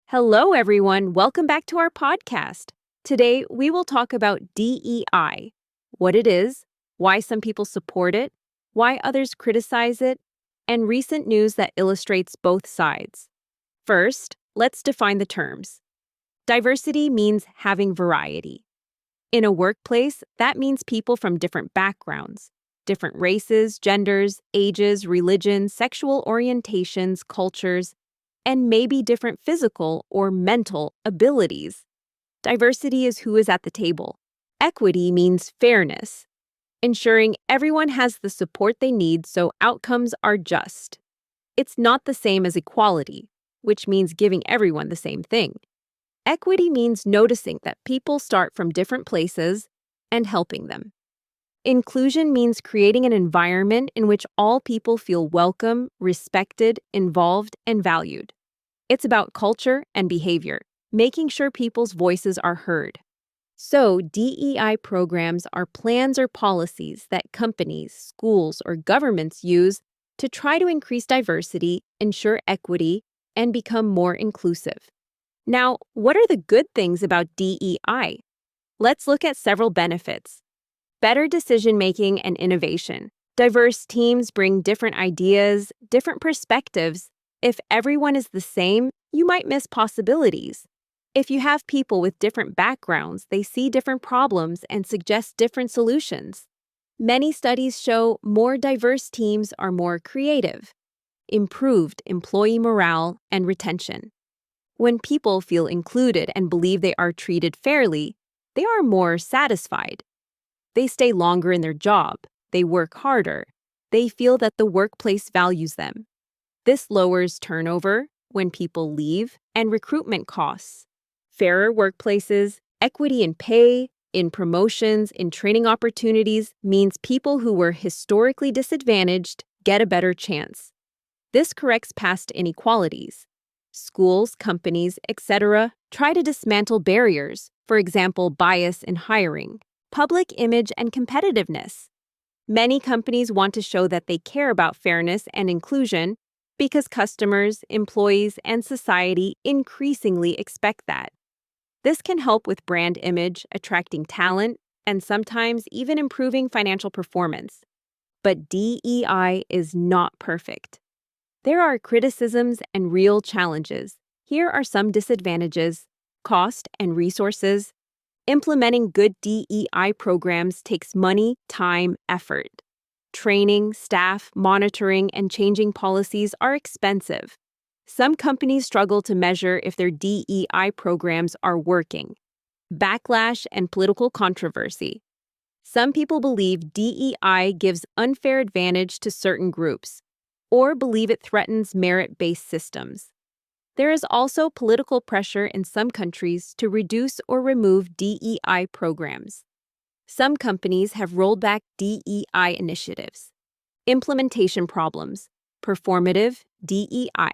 Hello, everyone. Welcome back to our podcast. Today, we will talk about DEI, what it is, why some people support it, why others criticize it, and recent news that illustrates both sides. First, let's define the terms. Diversity means having variety. In a workplace, that means people from different backgrounds, different races, genders, ages, religions, sexual orientations, cultures, and maybe different physical or mental abilities. Diversity is who is at the table. Equity means fairness, ensuring everyone has the support they need so outcomes are just. It's not the same as equality, which means giving everyone the same thing. Equity means noticing that people start from different places and helping them. Inclusion means creating an environment in which all people feel welcome, respected, involved, and valued. It's about culture and behavior, making sure people's voices are heard. So, DEI programs are plans or policies that companies, schools, or governments use to try to increase diversity, ensure equity, and become more inclusive. Now, what are the good things about DEI? Let's look at several benefits. Better decision-making and innovation. Diverse teams bring different ideas, different perspectives. If everyone is the same, you might miss possibilities. If you have people with different backgrounds, they see different problems and suggest different solutions. Many studies show more diverse teams are more creative. Improved employee morale and retention. When people feel included and believe they are treated fairly, they are more satisfied. They stay longer in their job, they work harder, they feel that the workplace values them. This lowers turnover when people leave and recruitment costs. Fairer workplaces, equity in pay, in promotions, in training opportunities means people who were historically disadvantaged get a better chance. This corrects past inequalities. Schools, companies, etc. try to dismantle barriers, for example, bias in hiring, public image, and competitiveness. Many companies want to show that they care about fairness and inclusion because customers, employees, and society increasingly expect that. This can help with brand image, attracting talent, and sometimes even improving financial performance. But DEI is not perfect. There are criticisms and real challenges. Here are some disadvantages: cost and resources. Implementing good DEI programs takes money, time, effort. Training, staff, monitoring, and changing policies are expensive. Some companies struggle to measure if their DEI programs are working. Backlash and political controversy. Some people believe DEI gives unfair advantage to certain groups, or believe it threatens merit-based systems. There is also political pressure in some countries to reduce or remove DEI programs. Some companies have rolled back DEI initiatives. Implementation problems. Performative DEI.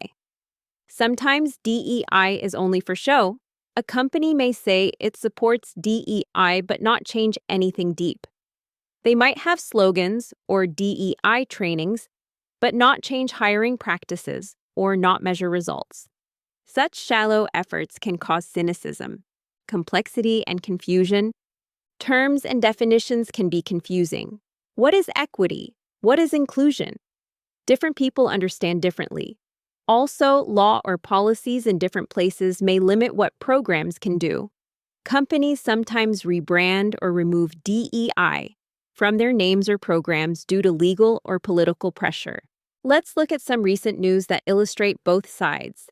Sometimes DEI is only for show. A company may say it supports DEI but not change anything deep. They might have slogans or DEI trainings, but not change hiring practices or not measure results. Such shallow efforts can cause cynicism, complexity, and confusion. Terms and definitions can be confusing. What is equity? What is inclusion? Different people understand differently. Also, law or policies in different places may limit what programs can do. Companies sometimes rebrand or remove DEI from their names or programs due to legal or political pressure. Let's look at some recent news that illustrate both sides.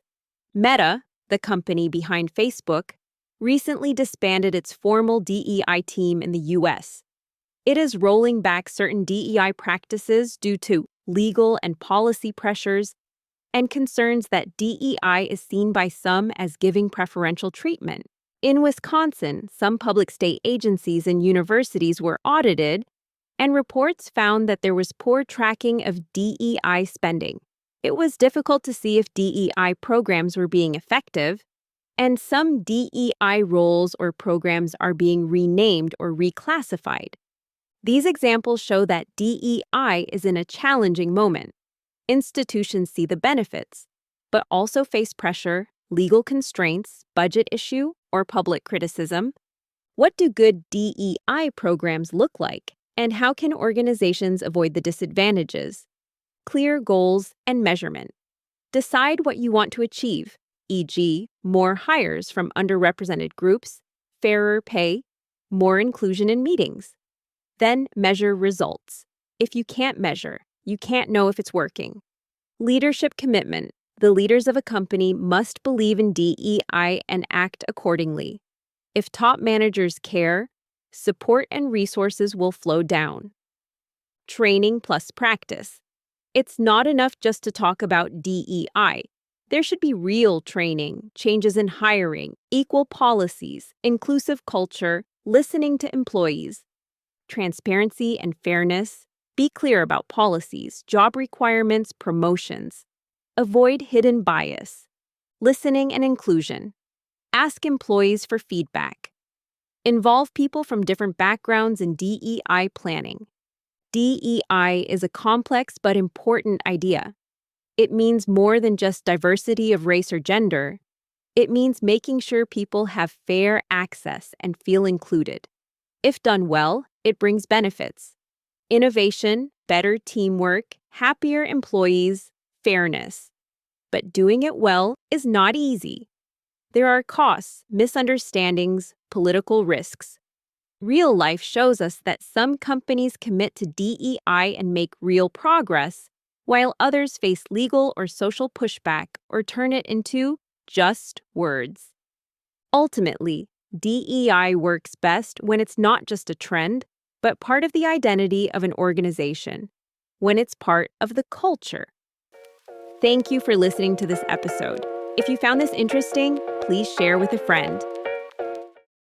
Meta, the company behind Facebook, recently disbanded its formal DEI team in the U.S. It is rolling back certain DEI practices due to legal and policy pressures and concerns that DEI is seen by some as giving preferential treatment. In Wisconsin, some public state agencies and universities were audited, and reports found that there was poor tracking of DEI spending. It was difficult to see if DEI programs were being effective, and some DEI roles or programs are being renamed or reclassified. These examples show that DEI is in a challenging moment. Institutions see the benefits, but also face pressure, legal constraints, budget issue, or public criticism. What do good DEI programs look like, and how can organizations avoid the disadvantages? Clear goals and measurement. Decide what you want to achieve, e.g., more hires from underrepresented groups, fairer pay, more inclusion in meetings. Then measure results. If you can't measure, you can't know if it's working. Leadership commitment. The leaders of a company must believe in DEI and act accordingly. If top managers care, support and resources will flow down. Training plus practice. It's not enough just to talk about DEI. There should be real training, changes in hiring, equal policies, inclusive culture, listening to employees. Transparency and fairness. Be clear about policies, job requirements, promotions. Avoid hidden bias. Listening and inclusion. Ask employees for feedback. Involve people from different backgrounds in DEI planning. DEI is a complex but important idea. It means more than just diversity of race or gender. It means making sure people have fair access and feel included. If done well, it brings benefits. Innovation, better teamwork, happier employees, fairness. But doing it well is not easy. There are costs, misunderstandings, political risks. Real life shows us that some companies commit to DEI and make real progress, while others face legal or social pushback or turn it into just words. Ultimately, DEI works best when it's not just a trend, but part of the identity of an organization, when it's part of the culture. Thank you for listening to this episode. If you found this interesting, please share with a friend.